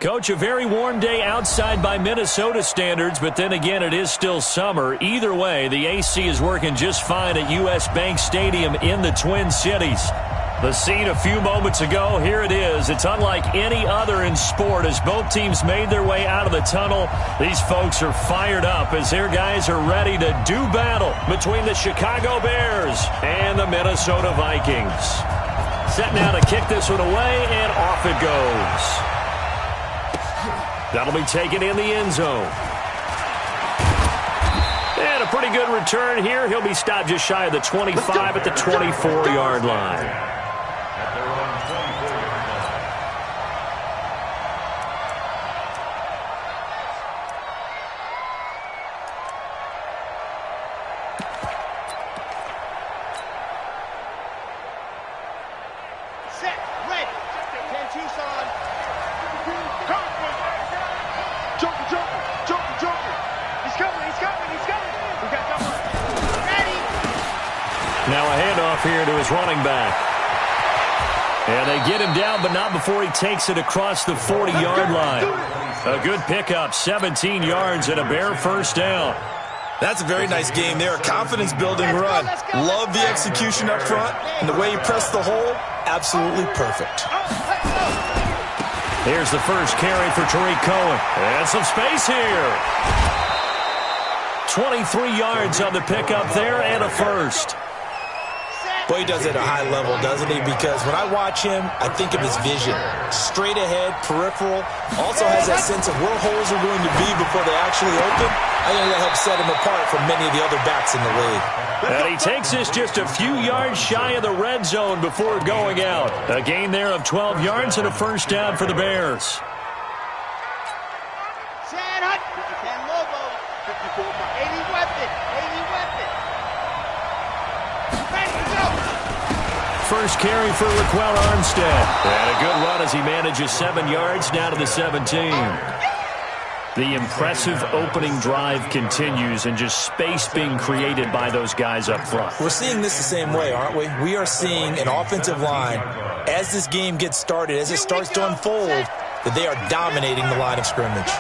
Coach, a very warm day outside by Minnesota standards, but then again, it is still summer. Either way, the AC is working just fine at U.S. Bank Stadium in the Twin Cities. The scene a few moments ago, here it is. It's unlike any other in sport as both teams made their way out of the tunnel. These folks are fired up as their guys are ready to do battle between the Chicago Bears and the Minnesota Vikings. Set now to kick this one away, and off it goes. That'll be taken in the end zone. And a pretty good return here. He'll be stopped just shy of the 25 at the 24-yard line. Now a handoff here to his running back. And they get him down, but not before he takes it across the 40-yard line. A good pickup, 17 yards and a Bear first down. That's a very nice game there. A confidence-building run. Love the execution up front. And the way he pressed the hole, absolutely perfect. Here's the first carry for Tariq Cohen. And some space here. 23 yards on the pickup there and a first. Boy, he does it at a high level, doesn't he? Because when I watch him, I think of his vision. Straight ahead, peripheral. Also has that sense of where holes are going to be before they actually open. I think that helps set him apart from many of the other backs in the league. And he takes this just a few yards shy of the red zone before going out. A gain there of 12 yards and a first down for the Bears. First carry for Raquel Armstead. And a good run as he manages 7 yards down to the 17. The impressive opening drive continues and just space being created by those guys up front. We're seeing this the same way, aren't we? We are seeing an offensive line, as this game gets started, as it starts to unfold, that they are dominating the line of scrimmage.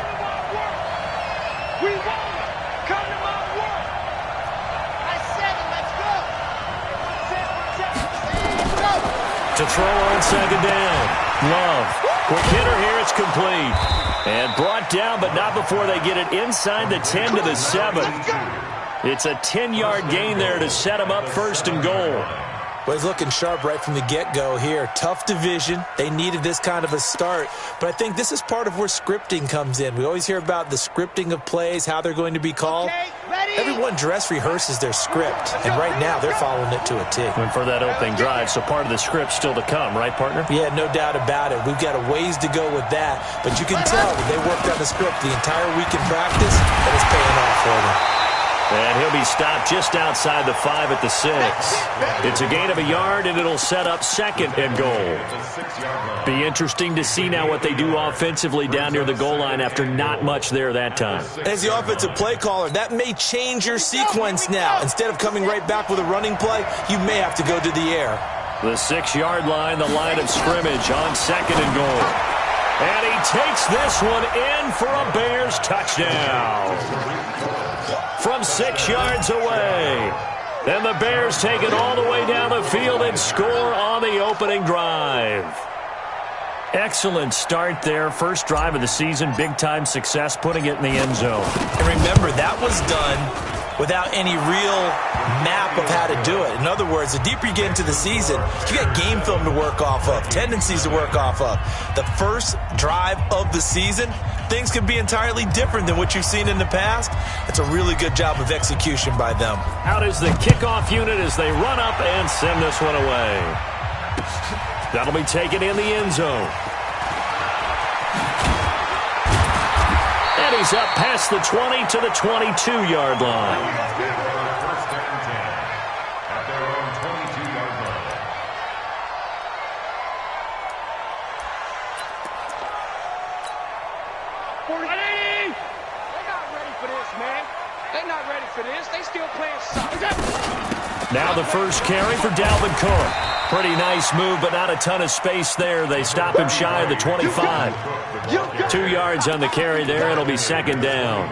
To throw on second down. Love. Quick hitter here. It's complete. And brought down, but not before they get it inside the 10 to the 7. It's a 10-yard gain there to set them up first and goal. Well, he's looking sharp right from the get-go here. Tough division. They needed this kind of a start. But I think this is part of where scripting comes in. We always hear about the scripting of plays, how they're going to be called. Everyone dress rehearses their script, and right now they're following it to a T. And for that opening drive, so part of the script still to come, right, partner? Yeah, no doubt about it. We've got a ways to go with that, but you can tell that they worked on the script the entire week in practice, and it's paying off for them. And he'll be stopped just outside the 5 at the 6. It's a gain of a yard, and it'll set up second and goal. Be interesting to see now what they do offensively down near the goal line after not much there that time. As the offensive play caller, that may change your sequence now. Instead of coming right back with a running play, you may have to go to the air. The 6-yard line, the line of scrimmage on second and goal. And he takes this one in for a Bears touchdown. From 6 yards away. Then the Bears take it all the way down the field and score on the opening drive. Excellent start there. First drive of the season. Big-time success putting it in the end zone. And remember, that was done without any real map of how to do it. In other words, the deeper you get into the season, you got game film to work off of, tendencies to work off of. The first drive of the season, things can be entirely different than what you've seen in the past. It's a really good job of execution by them. Out is the kickoff unit as they run up and send this one away. That'll be taken in the end zone. And he's up past the 20 to the 22-yard line. Now the first carry for Dalvin Cook. Pretty nice move, but not a ton of space there. They stop him shy of the 25. 2 yards on the carry there. It'll be second down.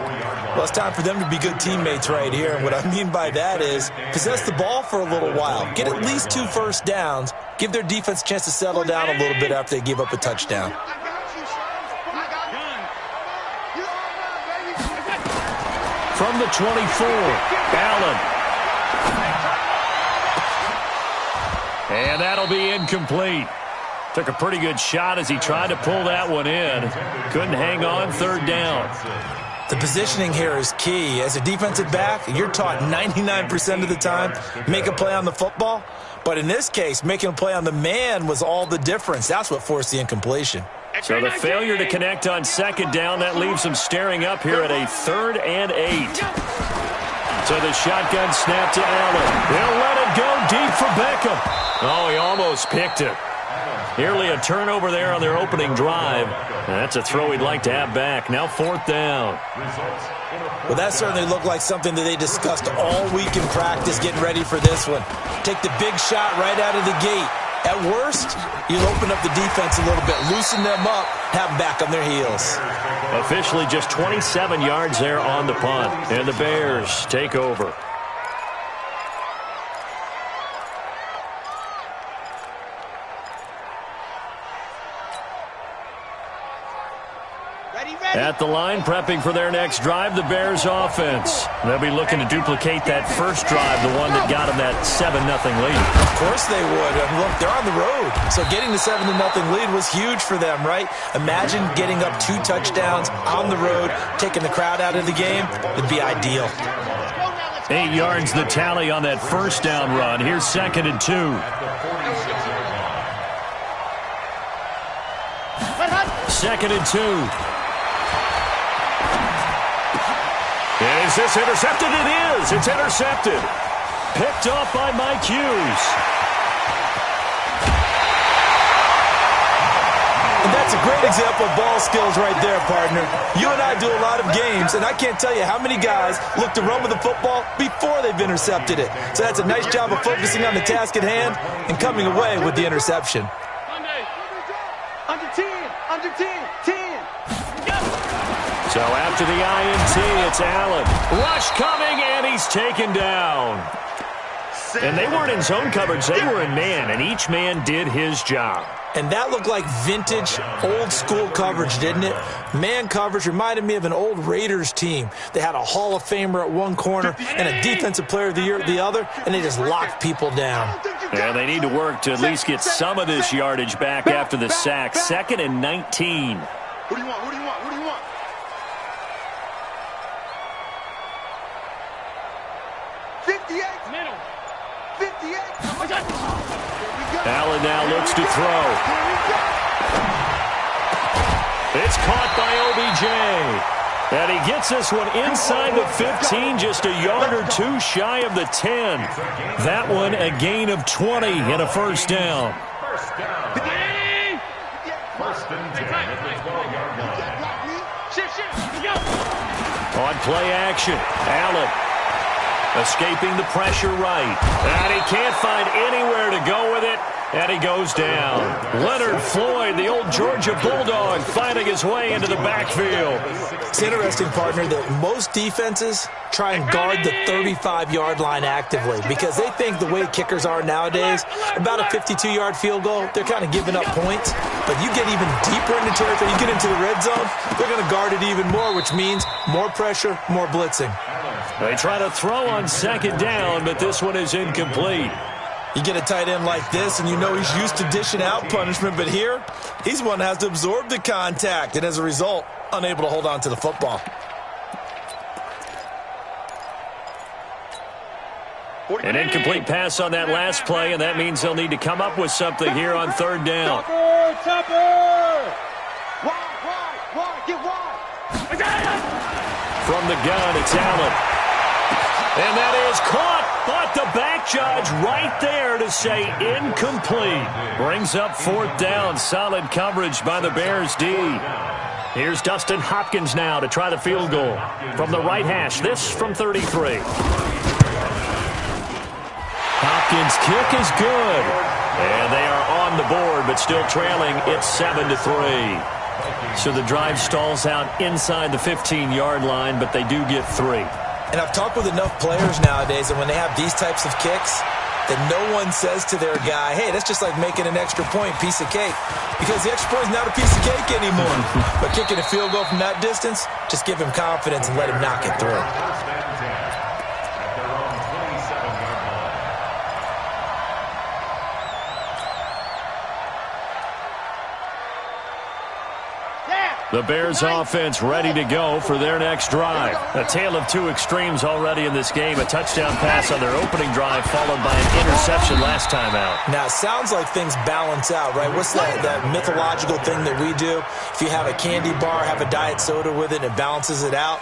Well, it's time for them to be good teammates right here. And what I mean by that is possess the ball for a little while. Get at least 2 first downs. Give their defense a chance to settle down a little bit after they give up a touchdown. From the 24, Allen. And that'll be incomplete. Took a pretty good shot as he tried to pull that one in. Couldn't hang on, third down. The positioning here is key. As a defensive back, you're taught 99% of the time, make a play on the football. But in this case, making a play on the man was all the difference. That's what forced the incompletion. So the failure to connect on second down, that leaves him staring up here at a 3rd and 8. So the shotgun snap to Allen. They'll let it go deep for Beckham. Oh, he almost picked it. Nearly a turnover there on their opening drive. That's a throw he'd like to have back. Now 4th down. Well, that certainly looked like something that they discussed all week in practice getting ready for this one. Take the big shot right out of the gate. At worst, you open up the defense a little bit, loosen them up, have them back on their heels. Officially just 27 yards there on the punt. And the Bears take over. At the line, prepping for their next drive, the Bears offense. They'll be looking to duplicate that first drive, the one that got them that 7-0 lead. Of course they would. And look, they're on the road. So getting the 7-0 lead was huge for them, right? Imagine getting up 2 touchdowns on the road, taking the crowd out of the game. It'd be ideal. 8 yards the tally on that first down run. Here's 2nd and 2. Second and 2. And is this intercepted? It is. It's intercepted. Picked off by Mike Hughes. And that's a great example of ball skills right there, partner. You and I do a lot of games, and I can't tell you how many guys look to run with the football before they've intercepted it. So that's a nice job of focusing on the task at hand and coming away with the interception. Under 10, under 10, 10. So after the INT, it's Allen. Rush coming, and he's taken down. And they weren't in zone coverage. They were in man, and each man did his job. And that looked like vintage, old-school coverage, didn't it? Man coverage reminded me of an old Raiders team. They had a Hall of Famer at one corner and a Defensive Player of the Year at the other, and they just locked people down. And they need to work to at least get some of this yardage back after the sack. 2nd and 19. Who do you want? Who do you want? Who do you want? 58. Middle. 58. Allen now looks to throw. It's caught by OBJ. And he gets this one inside the 15, just a yard or 2 shy of the 10. That one a gain of 20 and a first down. On play action, Allen escaping the pressure right. And he can't find anywhere to go with it. And he goes down. Leonard Floyd, the old Georgia Bulldog, finding his way into the backfield. It's interesting, partner, that most defenses try and guard the 35-yard line actively because they think the way kickers are nowadays, about a 52-yard field goal, they're kind of giving up points. But you get even deeper into territory, you get into the red zone, they're going to guard it even more, which means more pressure, more blitzing. They try to throw on second down, but this one is incomplete. You get a tight end like this, and you know he's used to dishing out punishment, but here, he's one that has to absorb the contact, and as a result, unable to hold on to the football. An incomplete pass on that last play, and that means they'll need to come up with something here on third down. From the gun, it's Allen. And that is caught, but the back judge right there to say incomplete. Brings up 4th down. Solid coverage by the Bears D. Here's Dustin Hopkins now to try the field goal. From the right hash, this from 33. Hopkins' kick is good. And they are on the board, but still trailing. It's 7-3. So the drive stalls out inside the 15-yard line, but they do get 3. And I've talked with enough players nowadays, and when they have these types of kicks, that no one says to their guy, hey, that's just like making an extra point, piece of cake. Because the extra point is not a piece of cake anymore. But kicking a field goal from that distance, just give him confidence and let him knock it through. The Bears offense ready to go for their next drive. A tale of two extremes already in this game. A touchdown pass on their opening drive followed by an interception last time out. Now, it sounds like things balance out, right? What's that mythological thing that we do? If you have a candy bar, have a diet soda with it, and it balances it out.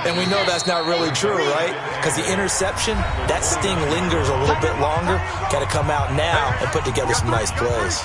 And we know that's not really true, right? Because the interception, that sting lingers a little bit longer. Got to come out now and put together some nice plays.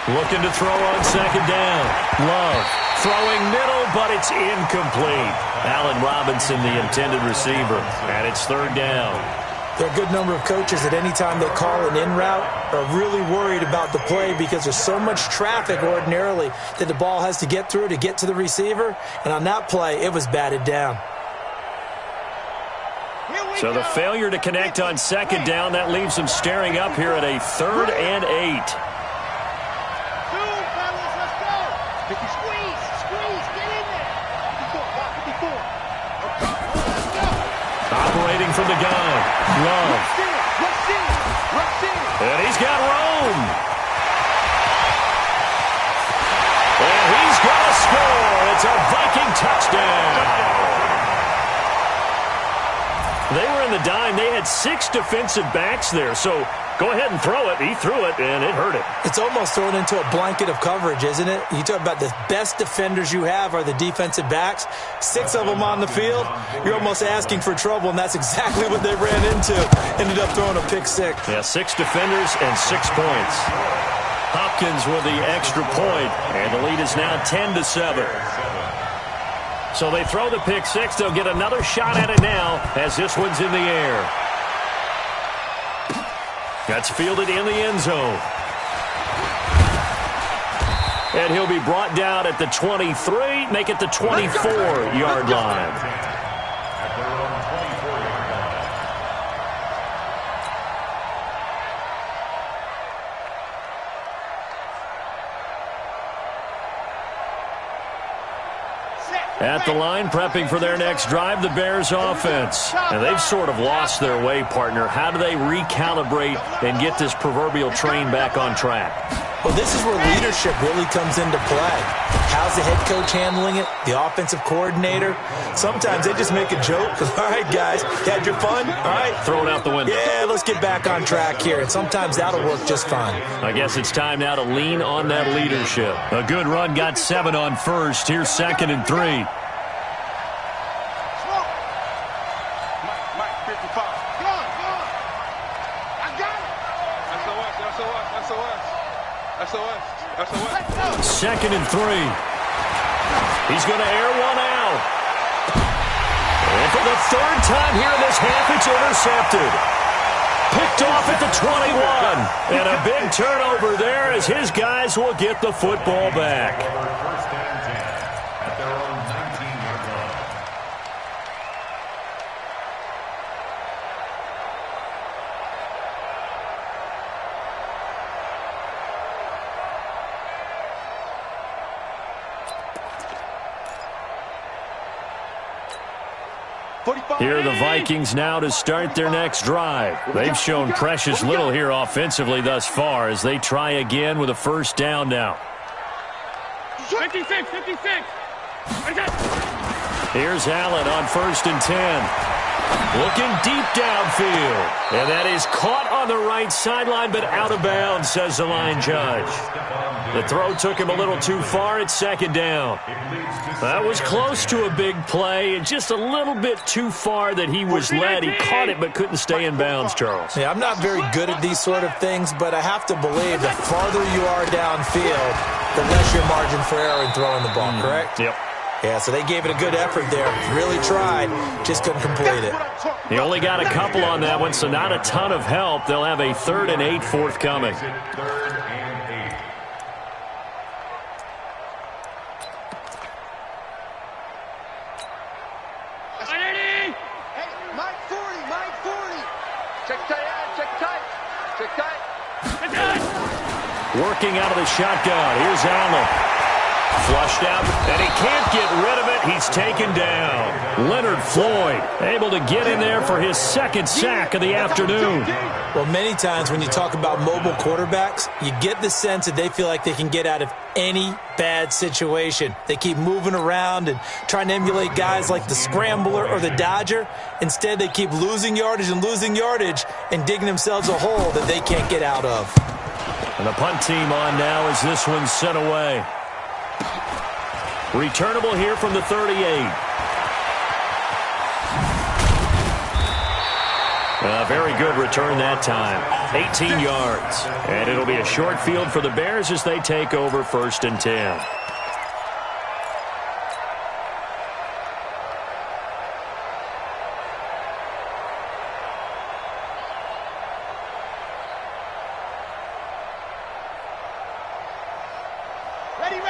Looking to throw on second down. Love throwing middle, but it's incomplete. Allen Robinson, the intended receiver, and it's third down. There are a good number of coaches at any time they call an in route are really worried about the play because there's so much traffic ordinarily that the ball has to get through to get to the receiver. And on that play, it was batted down. So the failure to connect on second down, that leaves them staring up here at a 3rd and 8. Operating from the gun. Love. And he's got room. And he's going to score. It's a Viking touchdown. They were in the dime. They had 6 defensive backs there. So go ahead and throw it. He threw it, and it hurt it. It's almost thrown into a blanket of coverage, isn't it? You talk about the best defenders you have are the defensive backs. 6 of them on the field. You're almost asking for trouble, and that's exactly what they ran into. Ended up throwing a pick 6. Yeah, 6 defenders and 6 points. Hopkins with the extra point, and the lead is now 10-7. So they throw the pick 6. They'll get another shot at it now as this one's in the air. That's fielded in the end zone. And he'll be brought down at the 23, make it the 24-yard line. At the line, prepping for their next drive, the Bears offense. And they've sort of lost their way, partner. How do they recalibrate and get this proverbial train back on track? Well, this is where leadership really comes into play. How's the head coach handling it? The offensive coordinator? Sometimes they just make a joke. All right, guys, you had your fun? All right. Throw it out the window. Yeah, let's get back on track here. And sometimes that'll work just fine. I guess it's time now to lean on that leadership. A good run got 7 on first. Here's 2nd and 3. Second and 3. He's going to air one out. And for the 3rd time here in this half, it's intercepted. Picked off at the 21. And a big turnover there as his guys will get the football back. Here are the Vikings now to start their next drive. They've shown precious little here offensively thus far as they try again with a 1st down now. 56. Here's Allen on 1st and 10. Looking deep downfield. And that is caught on the right sideline, but out of bounds, says the line judge. The throw took him a little too far at second down. That was close to a big play, and just a little bit too far that he was led. He caught it, but couldn't stay in bounds, Charles. Yeah, I'm not very good at these sort of things, but I have to believe the farther you are downfield, the less your margin for error in throwing the ball, correct? Yep. Yeah, so they gave it a good effort there. Really tried, just couldn't complete it. He only got a couple on that one, so not a ton of help. They'll have a 3rd and 8 forthcoming. Working out of the shotgun. Here's Allen. Flushed out, and he can't get rid of it. He's taken down. Leonard Floyd able to get in there for his 2nd sack of the afternoon. Well, many times when you talk about mobile quarterbacks, you get the sense that they feel like they can get out of any bad situation. They keep moving around and trying to emulate guys like the Scrambler or the Dodger. Instead, they keep losing yardage and digging themselves a hole that they can't get out of. And the punt team on now as this one's sent away. Returnable here from the 38. A very good return that time. 18 yards. And it'll be a short field for the Bears as they take over 1st and 10. Ready.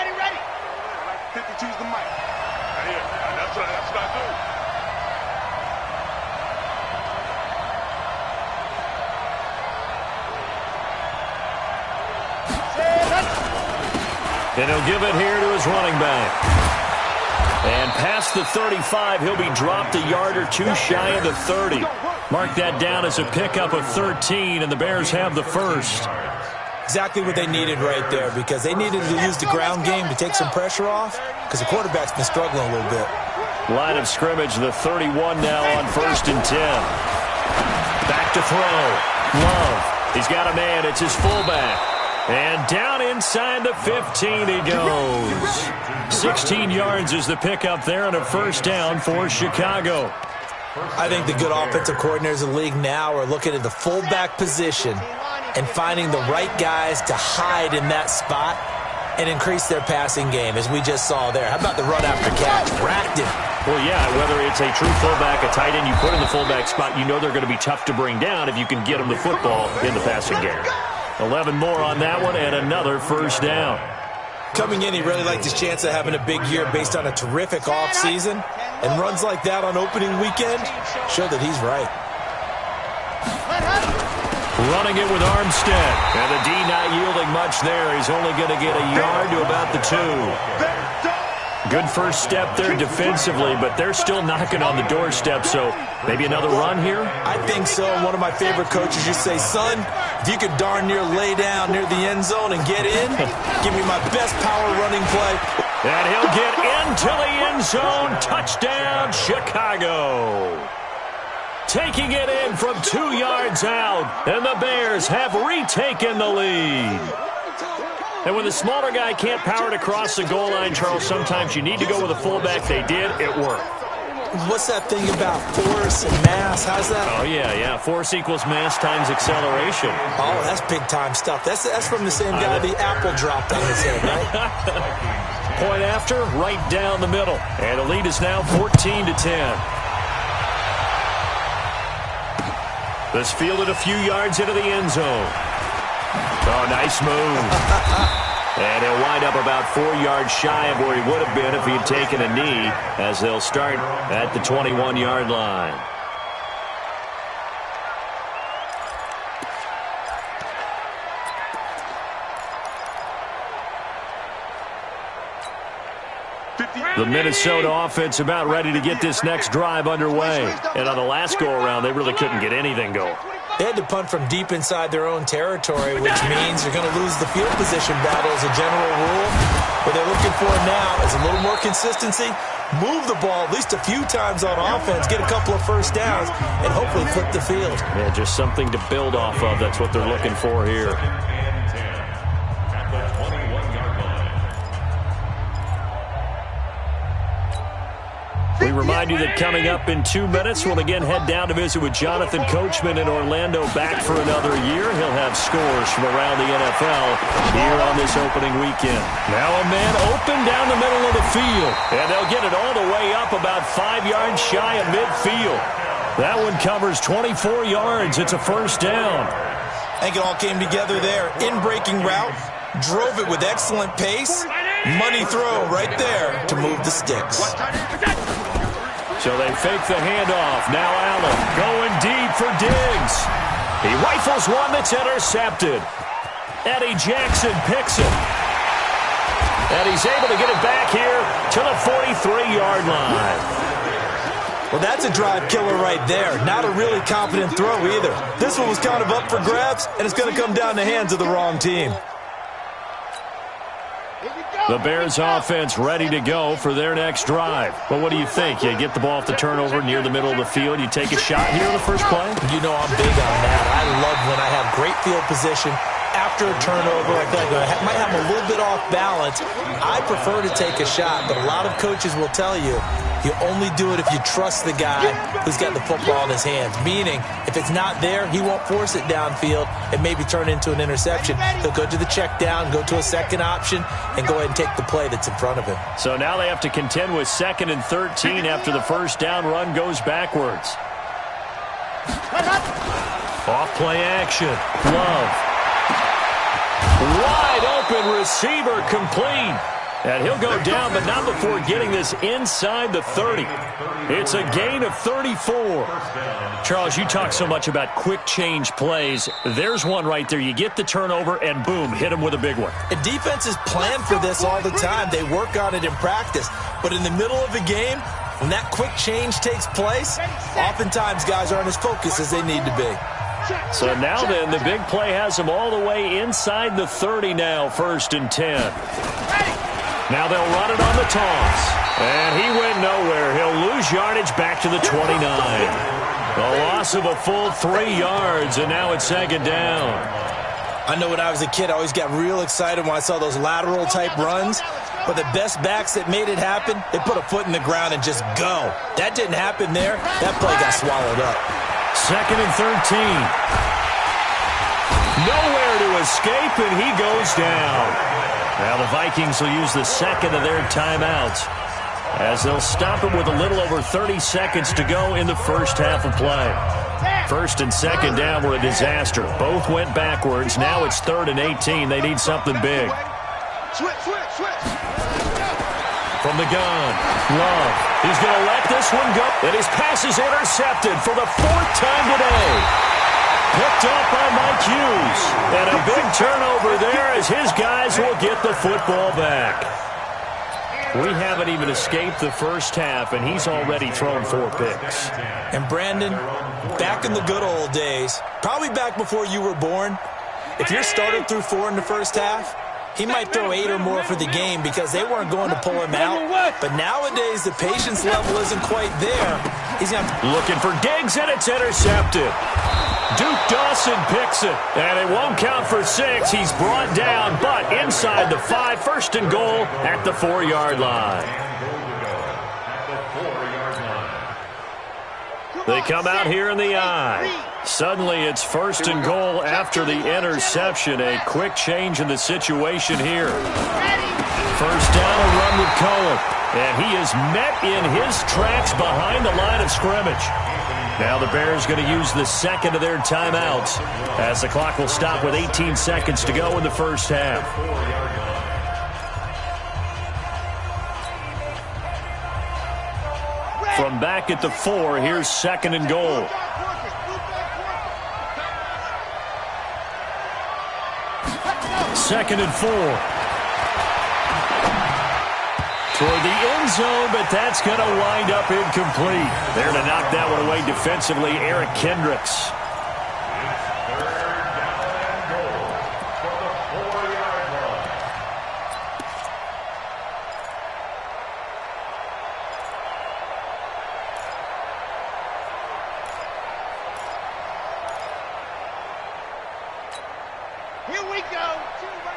52's the mic. Right here. That's what I do. And he'll give it here to his running back. And past the 35, he'll be dropped a yard or two shy of the 30. Mark that down as a pickup of 13, and the Bears have the 1st. Exactly what they needed right there, because they needed to use the ground game to take some pressure off, because the quarterback's been struggling a little bit. Line of scrimmage, the 31 now on 1st and 10. Back to throw. Love. He's got a man. It's his fullback. And down inside the 15 he goes. 16 yards is the pickup there, and a 1st down for Chicago. I think the good offensive coordinators in the league now are looking at the fullback position and finding the right guys to hide in that spot and increase their passing game, as we just saw there. How about the run after catch? Racked him. Well, yeah, whether it's a true fullback, a tight end you put in the fullback spot, you know they're going to be tough to bring down if you can get them the football in the passing game. 11 more on that one, and another 1st down. Coming in, he really liked his chance of having a big year based on a terrific offseason, and runs like that on opening weekend show that he's right. Running it with Armstead, and the D not yielding much there. He's only going to get a yard to about the 2. Good first step there defensively, but they're still knocking on the doorstep, so maybe another run here? I think so. One of my favorite coaches used to say, son, if you could darn near lay down near the end zone and get in, give me my best power running play. And he'll get into the end zone. Touchdown, Chicago. Taking it in from 2 yards out, and the Bears have retaken the lead. And when the smaller guy can't power it across the goal line, Charles, sometimes you need to go with a fullback. They did. It worked. What's that thing about force and mass? How's that? Oh, yeah. Force equals mass times acceleration. Oh, that's big-time stuff. That's from the same guy the apple dropped on his head, right? Point after, right down the middle. And the lead is now 14-10. This fielded a few yards into the end zone. Oh, nice move. And he'll wind up about 4 yards shy of where he would have been if he had taken a knee, as they'll start at the 21-yard line. The Minnesota offense about ready to get this next drive underway. And on the last go-around, they really couldn't get anything going. They had to punt from deep inside their own territory, which means you're going to lose the field position battle as a general rule. What they're looking for now is a little more consistency, move the ball at least a few times on offense, get a couple of first downs, and hopefully flip the field. Yeah, just something to build off of. That's what they're looking for here. We remind you that coming up in 2 minutes, we'll again head down to visit with Jonathan Coachman in Orlando, back for another year. He'll have scores from around the NFL here on this opening weekend. Now a man open down the middle of the field, and they'll get it all the way up about 5 yards shy of midfield. That one covers 24 yards. It's a first down. I think it all came together there. In-breaking route, drove it with excellent pace. Money throw right there to move the sticks. So they fake the handoff. Now Allen going deep for Diggs. He rifles one that's intercepted. Eddie Jackson picks it. And he's able to get it back here to the 43-yard line. Well, that's a drive killer right there. Not a really confident throw either. This one was kind of up for grabs, and it's going to come down the hands of the wrong team. The Bears offense ready to go for their next drive. But what do you think? You get the ball off the turnover near the middle of the field. You take a shot here in the first play? You know I'm big on that. I love when I have great field position. After a turnover, I feel like I might have a little bit off balance. I prefer to take a shot, but a lot of coaches will tell you, you only do it if you trust the guy who's got the football in his hands. Meaning, if it's not there, he won't force it downfield and maybe turn it into an interception. He'll go to the check down, go to a second option, and go ahead and take the play that's in front of him. So now they have to contend with 2nd and 13 after the first down run goes backwards. Off play action. Love. Wide open receiver complete. And he'll go down, but not before getting this inside the 30. It's a gain of 34. Charles, you talk so much about quick change plays. There's one right there. You get the turnover, and boom, hit him with a big one. And defenses plan for this all the time. They work on it in practice. But in the middle of the game, when that quick change takes place, oftentimes guys aren't as focused as they need to be. So now then, the big play has them all the way inside the 30 now, 1st and 10. Now they'll run it on the toss. And he went nowhere. He'll lose yardage back to the 29. A loss of a full 3 yards, and now it's 2nd down. I know when I was a kid, I always got real excited when I saw those lateral-type runs. But the best backs that made it happen, they put a foot in the ground and just go. That didn't happen there. That play got swallowed up. 2nd and 13. Nowhere to escape, and he goes down. Now the Vikings will use the 2nd of their timeouts as they'll stop him with a little over 30 seconds to go in the first half of play. 1st and 2nd down were a disaster. Both went backwards. Now it's 3rd and 18. They need something big. From the gun, Love. He's going to let this one go. And his pass is intercepted for the 4th time today. Picked up by Mike Hughes. And a big turnover there as his guys will get the football back. We haven't even escaped the first half, and he's already thrown 4 picks. And Brandon, back in the good old days, probably back before you were born, if you're started through 4 in the first half, he might throw 8 or more for the game because they weren't going to pull him out. But nowadays, the patience level isn't quite there. He's looking for Diggs, and it's intercepted. Duke Dawson picks it, and it won't count for 6. He's brought down, but inside the 5, 1st and goal at the 4-yard line. They come out here in the I. Suddenly it's 1st and goal after the interception. A quick change in the situation here. First down, a run with Cohen. And he is met in his tracks behind the line of scrimmage. Now the Bears going to use the 2nd of their timeouts as the clock will stop with 18 seconds to go in the first half. From back at the 4, here's 2nd and goal. Second and 4. Toward the end zone, but that's going to wind up incomplete. There to knock that one away defensively, Eric Kendricks. Here we go.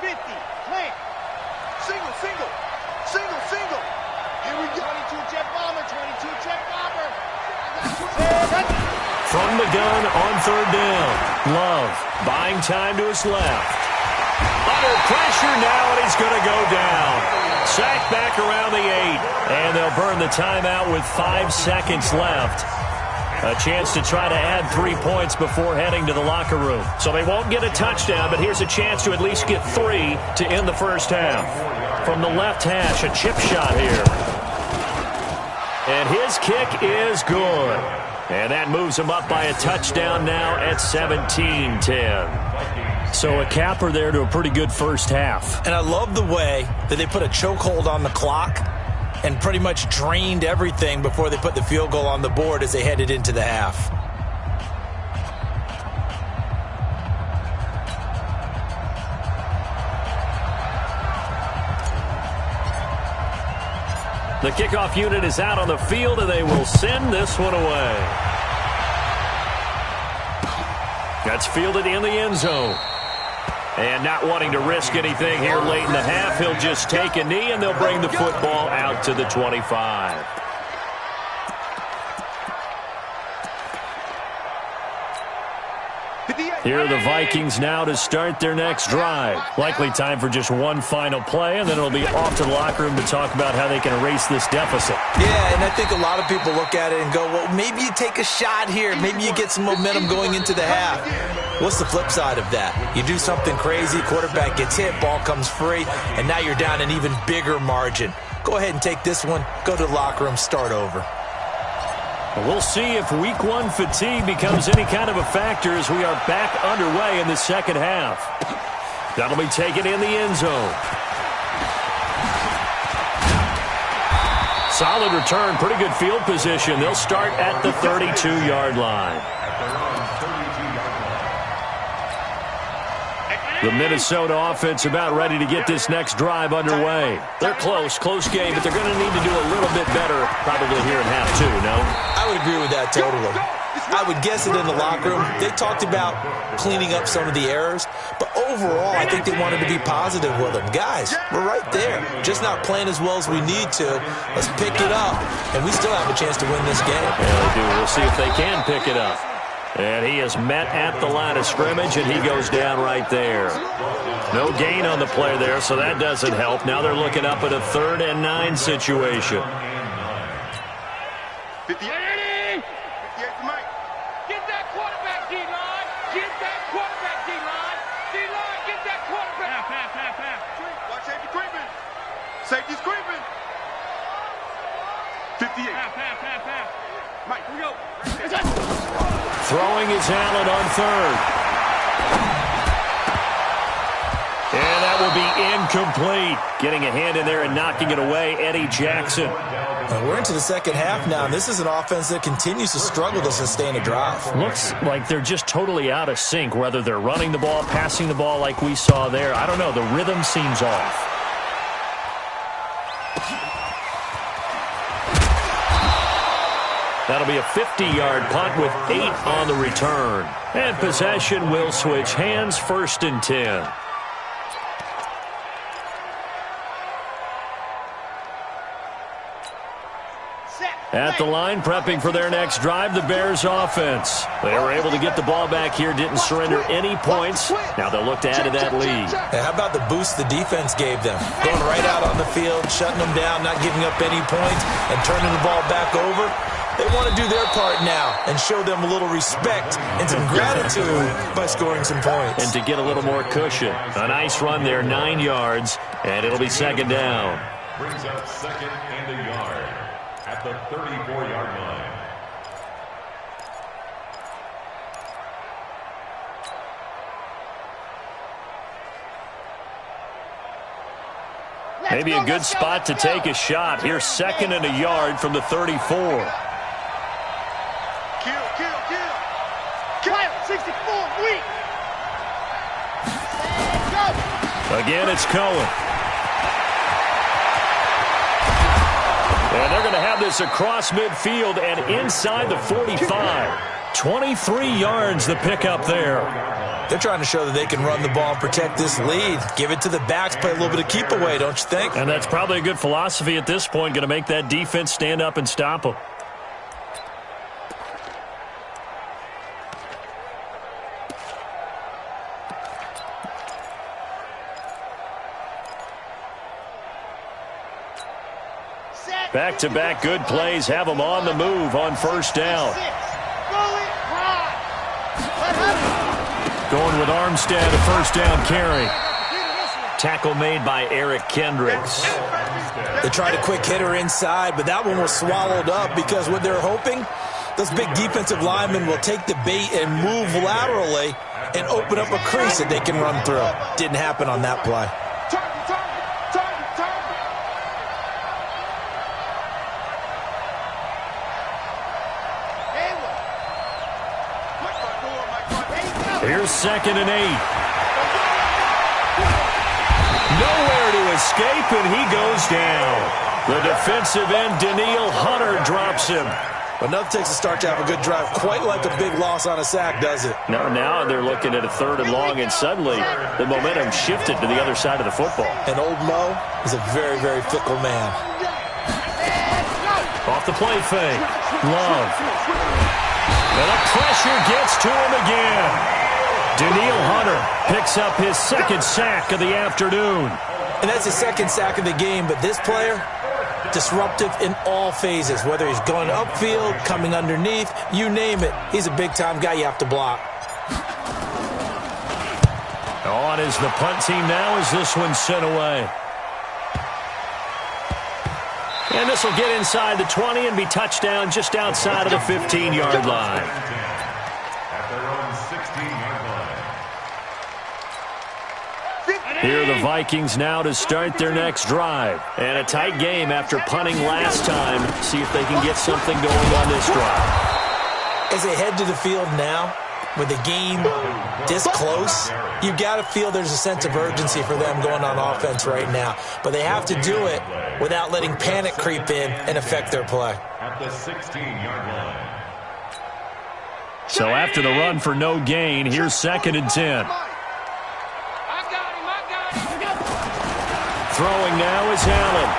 50. Plant. Single, single. Single, single. Here we go. 22 jet bomber. 22 jet bomber. From the gun on third down. Love buying time to his left. Under pressure now, and he's going to go down. Sacked back around the 8. And they'll burn the timeout with 5 seconds left. A chance to try to add 3 points before heading to the locker room. So they won't get a touchdown, but here's a chance to at least get 3 to end the first half. From the left hash, a chip shot here. And his kick is good. And that moves him up by a touchdown now at 17-10. So a capper there to a pretty good first half. And I love the way that they put a chokehold on the clock and pretty much drained everything before they put the field goal on the board as they headed into the half. The kickoff unit is out on the field, and they will send this one away. That's fielded in the end zone. And not wanting to risk anything here late in the half, he'll just take a knee, and they'll bring the football out to the 25. Here are the Vikings now to start their next drive. Likely time for just one final play, and then it'll be off to the locker room to talk about how they can erase this deficit. Yeah, and I think a lot of people look at it and go, well, maybe you take a shot here. Maybe you get some momentum going into the half. What's the flip side of that? You do something crazy, quarterback gets hit, ball comes free, and now you're down an even bigger margin. Go ahead and take this one, go to the locker room, start over. We'll see if week 1 fatigue becomes any kind of a factor as we are back underway in the second half. That'll be taken in the end zone. Solid return, pretty good field position. They'll start at the 32-yard line. The Minnesota offense about ready to get this next drive underway. They're close game, but they're going to need to do a little bit better probably here in half 2, no? I would agree with that totally. I would guess it in the locker room. They talked about cleaning up some of the errors, but overall, I think they wanted to be positive with them. Guys, we're right there. Just not playing as well as we need to. Let's pick it up, and we still have a chance to win this game. Yeah, they do. We'll see if they can pick it up. And he is met at the line of scrimmage, and he goes down right there. No gain on the play there, so that doesn't help. Now they're looking up at a 3rd and 9 situation. 58 to Mike. Get that quarterback, D-line. Get that quarterback, D-line. D-line, get that quarterback. Pass. Watch safety creeping. Safety's creeping. 58. Pass. Mike, here we go. Throwing is Allen on 3rd. And that will be incomplete. Getting a hand in there and knocking it away, Eddie Jackson. We're into the second half now, and this is an offense that continues to struggle to sustain a drive. Looks like they're just totally out of sync, whether they're running the ball, passing the ball like we saw there. I don't know. The rhythm seems off. That'll be a 50-yard punt with 8 on the return. And possession will switch hands, 1st and 10. At the line, prepping for their next drive, the Bears offense. They were able to get the ball back here, didn't surrender any points. Now they'll look to add to that lead. And how about the boost the defense gave them? Going right out on the field, shutting them down, not giving up any points, and turning the ball back over. They want to do their part now and show them a little respect and some gratitude by scoring some points. And to get a little more cushion. A nice run there, 9 yards, and it'll be 2nd down. Brings up 2nd and a yard at the 34-yard line. Maybe a good spot to take a shot. Here's 2nd and a yard from the 34. Kill. 64, weak. Again, it's Cohen. And they're going to have this across midfield and inside the 45. 23 yards the pickup there. They're trying to show that they can run the ball and protect this lead. Give it to the backs, play a little bit of keep away, don't you think? And that's probably a good philosophy at this point, going to make that defense stand up and stop them. Back-to-back good plays have them on the move on first down. Going with Armstead, a first down carry. Tackle made by Eric Kendricks. They tried a quick hitter inside, but that one was swallowed up because what they're hoping, those big defensive linemen will take the bait and move laterally and open up a crease that they can run through. Didn't happen on that play. Here's 2nd and 8. Nowhere to escape, and he goes down. The defensive end, Danielle Hunter, drops him. But nothing takes a start to have a good drive. Quite like a big loss on a sack, does it? No, now they're looking at a 3rd and long, and suddenly the momentum shifted to the other side of the football. And old Mo is a very, very fickle man. Off the play fake. Love. And the pressure gets to him again. Danielle Hunter picks up his 2nd sack of the afternoon. And that's his 2nd sack of the game, but this player, disruptive in all phases, whether he's going upfield, coming underneath, you name it. He's a big-time guy you have to block. On is the punt team now as this one's sent away. And this will get inside the 20 and be touchdown just outside of the 15-yard line. At their own 16-yard line. Here are the Vikings now to start their next drive. And a tight game after punting last time. See if they can get something going on this drive. As they head to the field now, with the game this close, you got to feel there's a sense of urgency for them going on offense right now. But they have to do it without letting panic creep in and affect their play. At the 16-yard line. So after the run for no gain, here's 2nd and 10. Throwing now is Allen.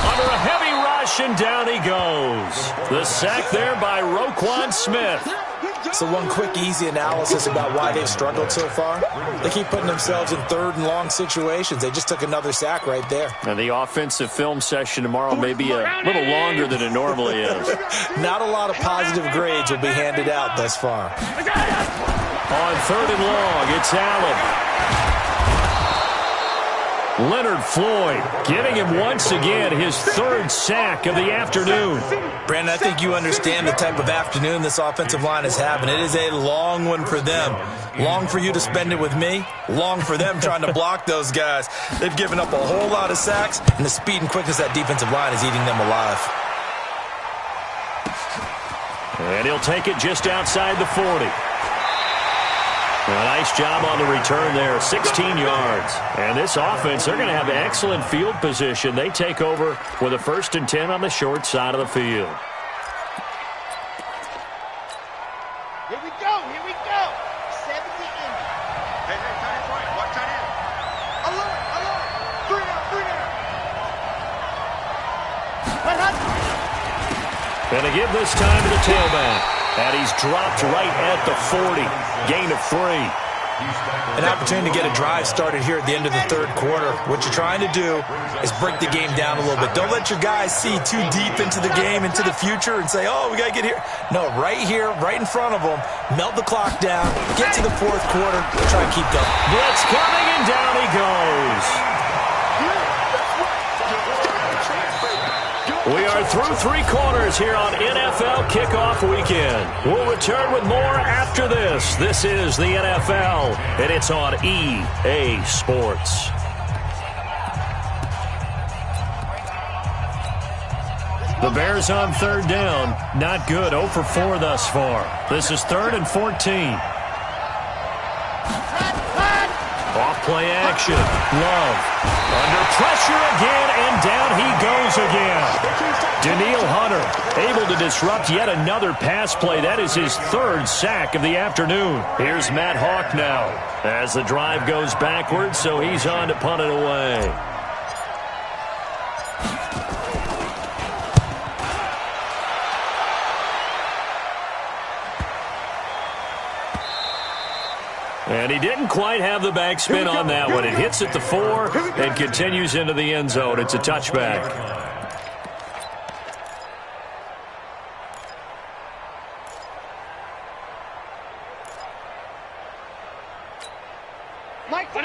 Under a heavy rush, and down he goes. The sack there by Roquan Smith. So one quick, easy analysis about why they've struggled so far. They keep putting themselves in 3rd and long situations. They just took another sack right there. And the offensive film session tomorrow may be a little longer than it normally is. Not a lot of positive grades will be handed out thus far. On 3rd and long, it's Allen. Leonard Floyd giving him once again his 3rd sack of the afternoon. Brandon, I think you understand the type of afternoon this offensive line is having. It is a long one for them. Long for you to spend it with me. Long for them trying to block those guys. They've given up a whole lot of sacks, and the speed and quickness of that defensive line is eating them alive. And he'll take it just outside the 40. A nice job on the return there, 16 yards. And this offense, they're going to have excellent field position. They take over with a 1st and 10 on the short side of the field. Here we go, here we go. 70 in. Hey, tight end right. Watch tight end. Alert. 3 down. And they give this time to the tailback. And he's dropped right at the 40. Gain of 3. An opportunity to get a drive started here at the end of the 3rd quarter. What you're trying to do is break the game down a little bit. Don't let your guys see too deep into the game, into the future, and say, oh, we got to get here. No, right here, right in front of them, melt the clock down, get to the 4th quarter, try and keep going. Blitz coming, and down he goes. We are through 3 quarters here on NFL Kickoff Weekend. We'll return with more after this. This is the NFL, and it's on EA Sports. The Bears on 3rd down. Not good. 0 for 4 thus far. This is 3rd and 14. Off play action. Love. Under pressure again, and down he goes again. Danielle Hunter able to disrupt yet another pass play. That is his third sack of the afternoon. Here's Matt Hawk now as the drive goes backwards, so he's on to punt it away. And he didn't quite have the backspin on that one. It hits at the 4 and continues into the end zone. It's a touchback.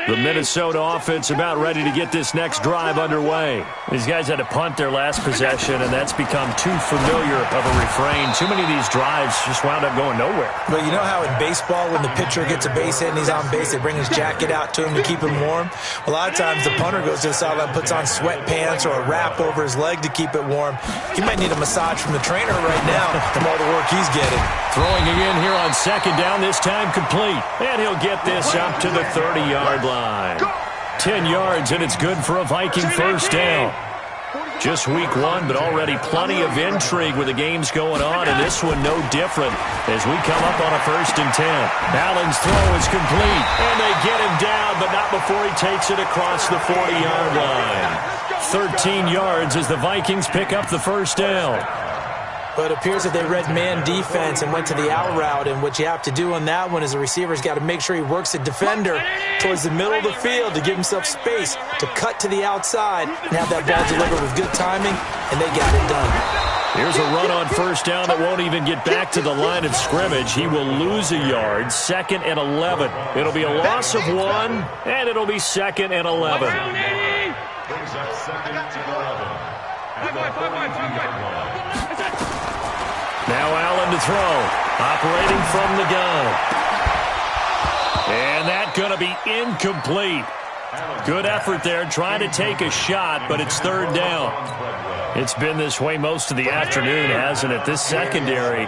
The Minnesota offense about ready to get this next drive underway. These guys had to punt their last possession, and that's become too familiar of a refrain. Too many of these drives just wound up going nowhere. Well, you know how in baseball, when the pitcher gets a base hit and he's on base, they bring his jacket out to him to keep him warm? A lot of times the punter goes to the sideline, puts on sweatpants or a wrap over his leg to keep it warm. He might need a massage from the trainer right now from all the work he's getting. Throwing again here on second down, this time complete. And he'll get this up to the 30-yard line. 10 yards, and it's good for a Viking first down. Just week 1, but already plenty of intrigue with the games going on, and this one no different as we come up on a 1st and 10. Allen's throw is complete, and they get him down, but not before he takes it across the 40-yard line. 13 yards as the Vikings pick up the first down. But it appears that they read man defense and went to the out route, and what you have to do on that one is the receiver's got to make sure he works the defender towards the middle of the field to give himself space to cut to the outside and have that ball delivered with good timing, and they got it done. Here's a run on first down that won't even get back to the line of scrimmage. He will lose a yard, 2nd and 11. It'll be a loss of 1, and it'll be 2nd and 11. Brings up 2nd and 11. At the 40-yard line. Now Allen to throw, operating from the gun. And that going to be incomplete. Good effort there, trying to take a shot, but it's 3rd down. It's been this way most of the afternoon, hasn't it? This secondary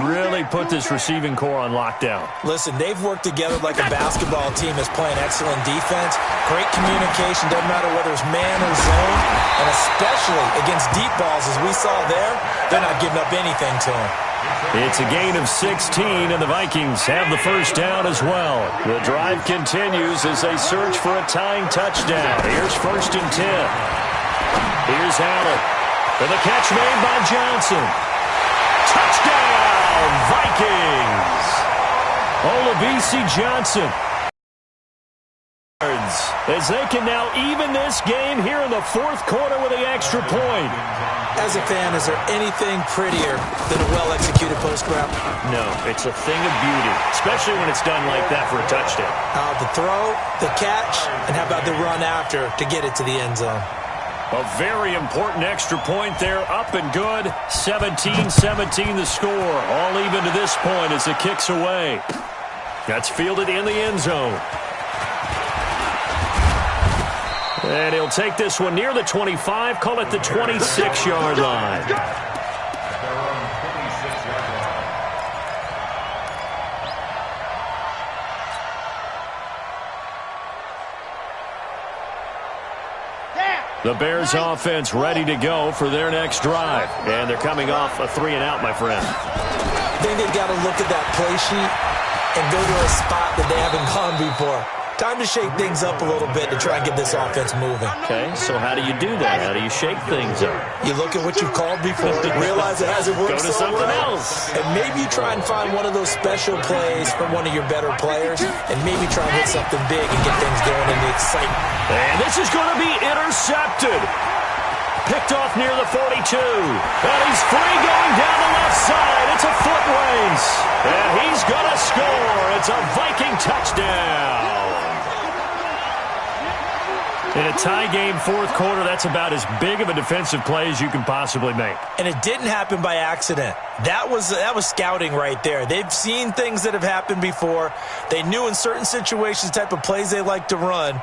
really put this receiving core on lockdown. Listen, they've worked together like a basketball team that's playing excellent defense. Great communication, doesn't matter whether it's man or zone, and especially against deep balls, as we saw there, they're not giving up anything to them. It's a gain of 16, and the Vikings have the first down as well. The drive continues as they search for a tying touchdown. Here's 1st and 10. Here's Allen. And the catch made by Johnson. Touchdown, Vikings! Olabisi Johnson. As they can now even this game here in the 4th quarter with the extra point. As a fan, is there anything prettier than a well-executed post grab? No, it's a thing of beauty, especially when it's done like that for a touchdown. The throw, the catch, and how about the run after to get it to the end zone? A very important extra point there, up and good. 17-17 the score, all even to this point as the kick's away. That's fielded in the end zone. And he'll take this one near the 25, call it the 26-yard line. The Bears offense ready to go for their next drive. And they're coming off a 3-and-out, my friend. I think they've got to look at that play sheet and go to a spot that they haven't gone before. Time to shake things up a little bit to try and get this offense moving. Okay, so how do you do that? How do you shake things up? You look at what you've called before, realize it hasn't worked so something well. else. And maybe you try and find one of those special plays from one of your better players, and maybe try and hit something big and get things going in the excitement. And this is going to be intercepted. Picked off near the 42. And he's free going down the left side. It's a foot race. And he's going to score. It's a Viking touchdown. In a tie game 4th quarter, that's about as big of a defensive play as you can possibly make. And it didn't happen by accident. That was scouting right there. They've seen things that have happened before. They knew in certain situations the type of plays they like to run,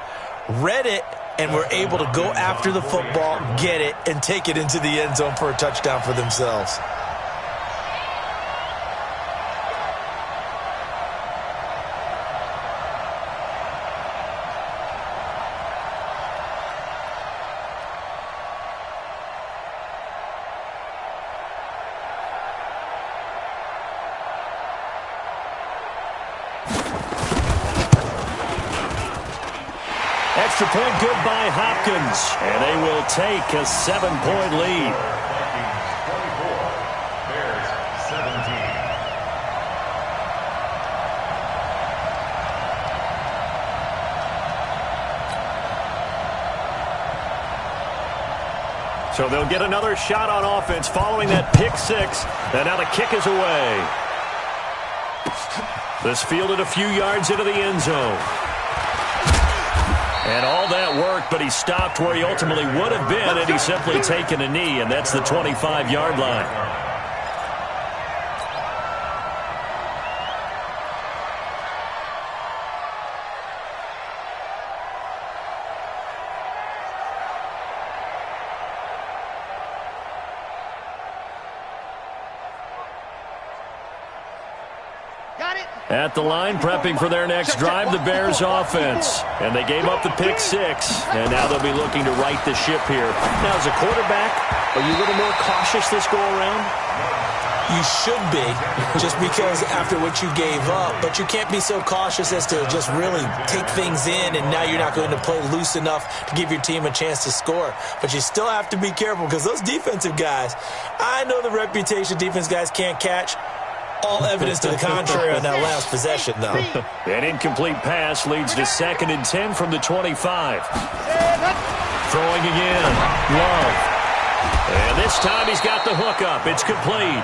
read it, and were able to go after the football, get it, and take it into the end zone for a touchdown for themselves. extra point good by Hopkins. And they will take a 7-point lead. Vikings 24, Bears 17. So they'll get another shot on offense following that pick six. And now the kick is away. This fielded a few yards into the end zone. And all that worked, but he stopped where he ultimately would have been had he simply taken a knee, and that's the 25-yard line. At the line, prepping for their next drive, the Bears offense. And they gave up the pick six, and now they'll be looking to right the ship here. Now, as a quarterback, are you a little more cautious this go-around? You should be, just because after what you gave up. But you can't be so cautious as to just really take things in, and now you're not going to play loose enough to give your team a chance to score. But you still have to be careful, because those defensive guys, I know the reputation defense guys can't catch. All evidence to the contrary on that last possession, though. An incomplete pass leads to 2nd and 10 from the 25. Throwing again. Love. And this time he's got the hook up. It's complete.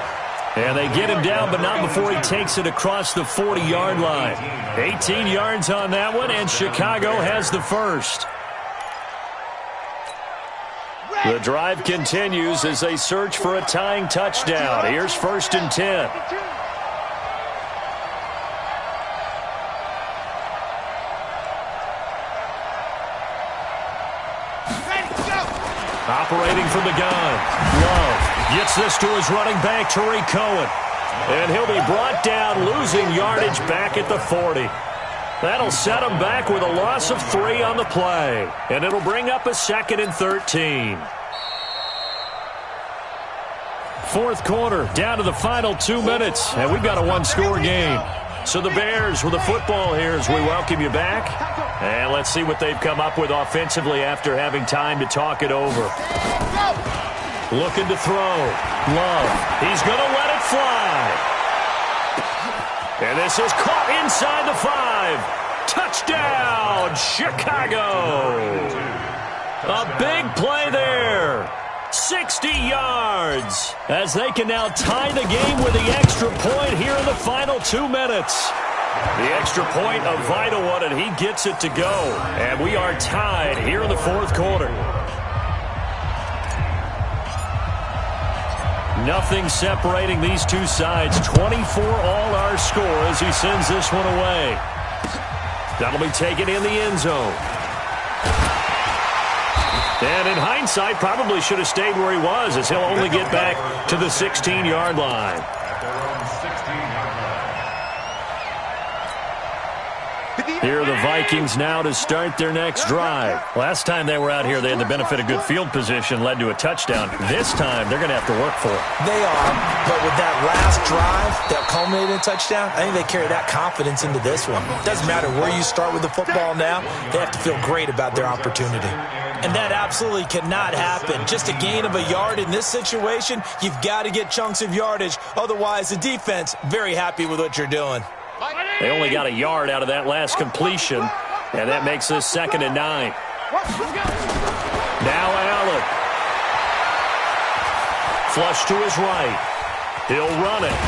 And they get him down, but not before he takes it across the 40-yard line. 18 yards on that one, and Chicago has the first. The drive continues as they search for a tying touchdown. Here's 1st and 10. Operating from the gun. Love gets this to his running back, Tariq Cohen. And he'll be brought down, losing yardage back at the 40. That'll set him back with a loss of 3 on the play. And it'll bring up a 2nd and 13. Fourth quarter, down to the final 2 minutes. And we've got a one-score game. So the Bears with the football here as we welcome you back. And let's see what they've come up with offensively after having time to talk it over. Looking to throw. Love. He's going to let it fly. And this is caught inside the 5. Touchdown, Chicago. A big play there. 60 yards as they can now tie the game with the extra point here in the final 2 minutes. The extra point, a vital one, and he gets it to go. And we are tied here in the fourth quarter. Nothing separating these two sides. 24 all our score as he sends this one away. That'll be taken in the end zone. And in hindsight, probably should have stayed where he was, as he'll only get back to the 16-yard line. Here are the Vikings now to start their next drive. Last time they were out here, they had the benefit of good field position, led to a touchdown. This time, they're going to have to work for it. They are, but with that last drive that culminated in a touchdown, I think they carry that confidence into this one. Doesn't matter where you start with the football now, they have to feel great about their opportunity. And that absolutely cannot happen. Just a gain of a yard in this situation, you've got to get chunks of yardage. Otherwise, the defense, very happy with what you're doing. They only got a yard out of that last completion, and that makes this 2nd and 9. Now Allen. Flush to his right. He'll run it.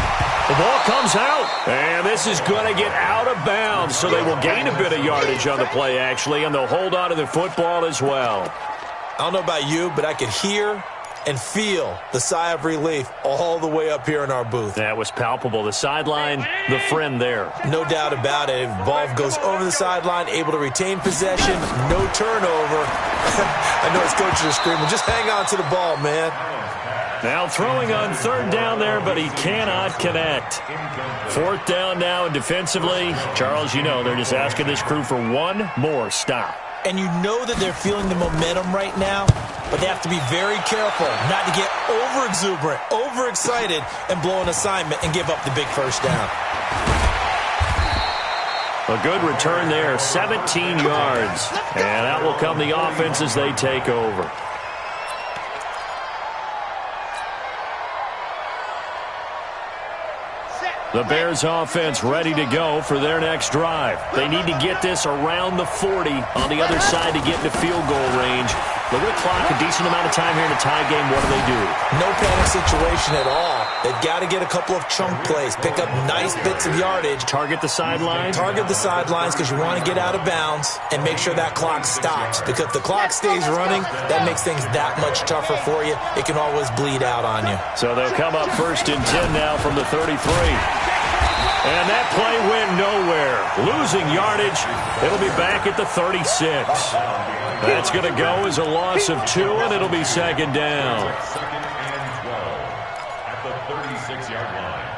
The ball comes out, and this is going to get out of bounds, so they will gain a bit of yardage on the play, actually, and they'll hold on to the football as well. I don't know about you, but I could hear and feel the sigh of relief all the way up here in our booth. That was palpable. The sideline, the friend there. No doubt about it. If the ball goes over the sideline, able to retain possession, no turnover. I know his coaches are screaming, just hang on to the ball, man. Now throwing on 3rd down there, but he cannot connect. 4th down now, and defensively, Charles, you know, they're just asking this crew for one more stop. And you know that they're feeling the momentum right now, but they have to be very careful not to get over-exuberant, overexcited, and blow an assignment and give up the big first down. A good return there, 17 yards. And out will come the offense as they take over. The Bears offense ready to go for their next drive. They need to get this around the 40 on the other side to get into field goal range. Look at the clock, a decent amount of time here in a tie game. What do they do? No panic situation at all. They've got to get a couple of chunk plays, pick up nice bits of yardage. Target the sideline? Target the sidelines because you want to get out of bounds and make sure that clock stops. Because if the clock stays running, that makes things that much tougher for you. It can always bleed out on you. So they'll come up 1st and 10 now from the 33. And that play went nowhere. Losing yardage. It'll be back at the 36. That's going to go as a loss of 2, and it'll be 2nd down. 2nd and 12 at the 36-yard line.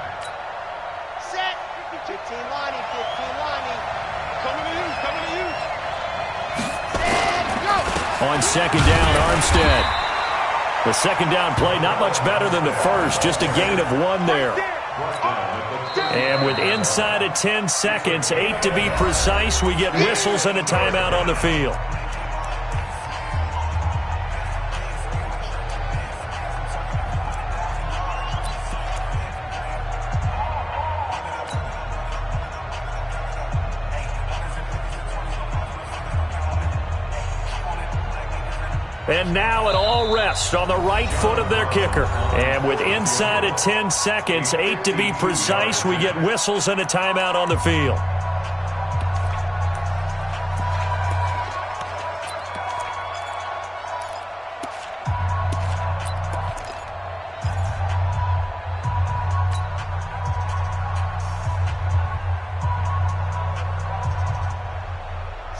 Set. 15 lining, 15 lining. Coming to you, coming to you. And go. On 2nd down, Armstead. The 2nd down play, not much better than the first. Just a gain of 1 there. And with inside of 10 seconds, 8 to be precise, we get whistles and a timeout on the field. And now it all rests on the right foot of their kicker. And with inside of 10 seconds, 8 to be precise, we get whistles and a timeout on the field.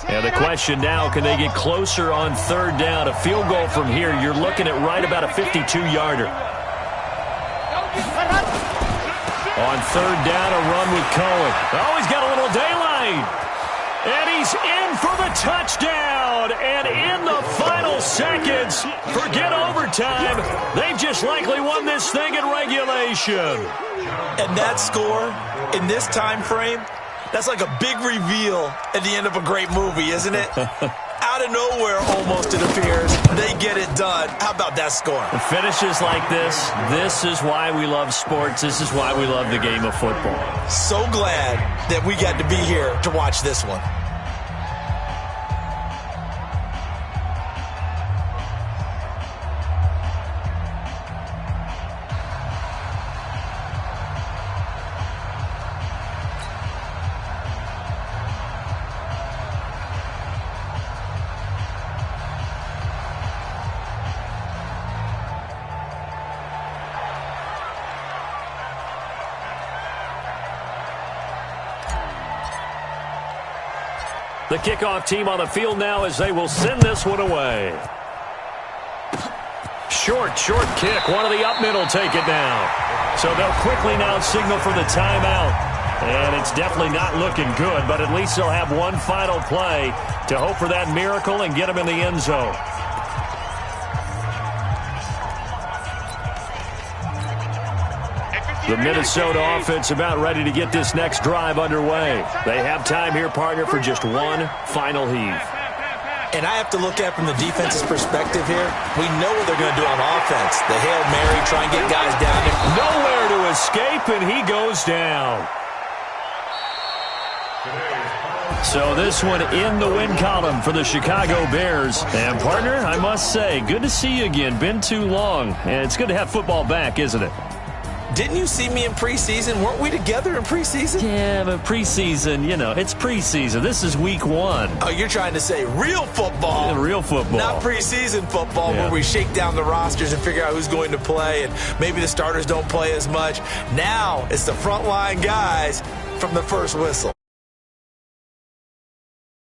And the question now, can they get closer on 3rd down? A field goal from here, you're looking at right about a 52-yarder. On 3rd down, a run with Cohen. Oh, he's got a little daylight. And he's in for the touchdown. And in the final seconds, forget overtime. They've just likely won this thing in regulation. And that score, in this time frame, that's like a big reveal at the end of a great movie, isn't it? Out of nowhere, almost, it appears. They get it done. How about that score? The finishes like this is why we love sports. This is why we love the game of football. So glad that we got to be here to watch this one. The kickoff team on the field now as they will send this one away. Short kick. One of the up middle take it now. So they'll quickly now signal for the timeout. And it's definitely not looking good, but at least they'll have one final play to hope for that miracle and get them in the end zone. The Minnesota offense about ready to get this next drive underway. They have time here, partner, for just one final heave. And I have to look at from the defense's perspective here. We know what they're going to do on offense. The Hail Mary, try and get guys down there. Nowhere to escape, and he goes down. So this one in the win column for the Chicago Bears. And, partner, I must say, good to see you again. Been too long. And it's good to have football back, isn't it? Didn't you see me in preseason? Weren't we together in preseason? Yeah, but preseason, you know, it's preseason. This is week 1. Oh, you're trying to say real football. Yeah, real football. Not preseason football where we shake down the rosters and figure out who's going to play, and maybe the starters don't play as much. Now it's the frontline guys from the first whistle.